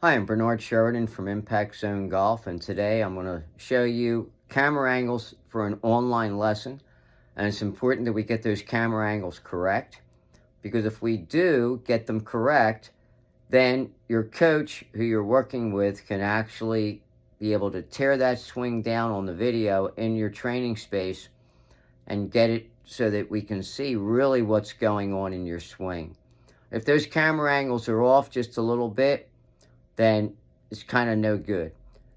Hi, I'm Bernard Sheridan from Impact Zone Golf, and today I'm going to show you camera angles for an online lesson. And it's important that we get those camera angles correct, because if we do get them correct, then your coach who you're working with can actually be able to tear that swing down on the video in your training space and get it so that we can see really what's going on in your swing. If those camera angles are off just a little bit, then it's kind of no good.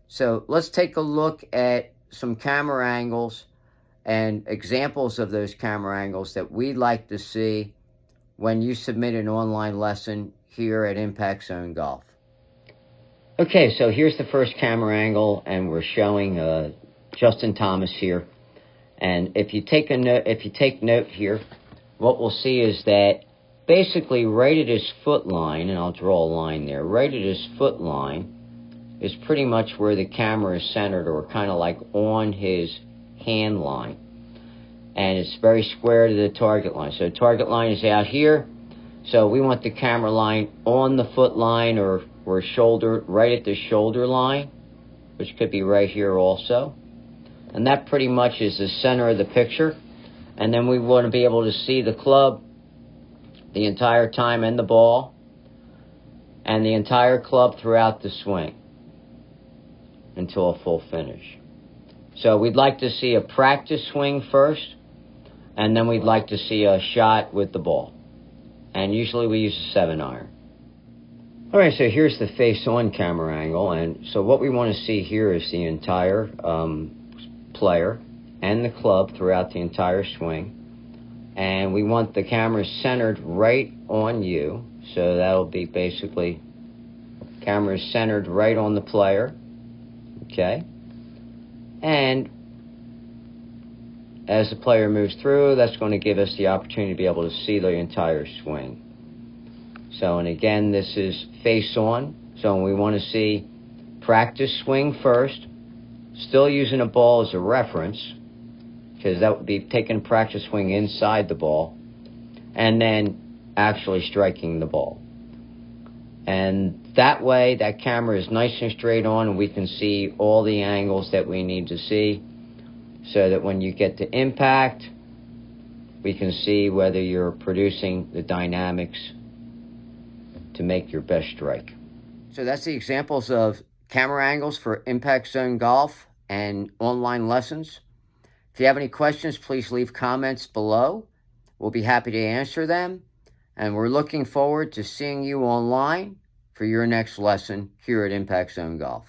So let's take a look at some camera angles and examples of those camera angles that we'd like to see when you submit an online lesson here at Impact Zone Golf. Okay, so here's the first camera angle, and we're showing Justin Thomas here. And if you take note here, what we'll see is that basically right at his foot line, and I'll draw a line there, right at his foot line is pretty much where the camera is centered, or kind of like on his hand line. And it's very square to the target line. So the target line is out here. So we want the camera line on the foot line, or shoulder, right at the shoulder line, which could be right here also. And that pretty much is the center of the picture. And then we want to be able to see the club the entire time, and the ball, and the entire club throughout the swing until a full finish. So we'd like to see a practice swing first, and then we'd like to see a shot with the ball. And usually we use a 7-iron. All right, so here's the face-on camera angle. And so what we want to see here is the entire player and the club throughout the entire swing. And we want the camera centered right on you. So that'll be basically camera centered right on the player. Okay. And as the player moves through, that's going to give us the opportunity to be able to see the entire swing. So, and again, this is face on. So we want to see practice swing first, still using a ball as a reference, because that would be taking practice swing inside the ball, and then actually striking the ball. And that way, that camera is nice and straight on, and we can see all the angles that we need to see, so that when you get to impact, we can see whether you're producing the dynamics to make your best strike. So that's the examples of camera angles for Impact Zone Golf and online lessons. If you have any questions, please leave comments below. We'll be happy to answer them. And we're looking forward to seeing you online for your next lesson here at Impact Zone Golf.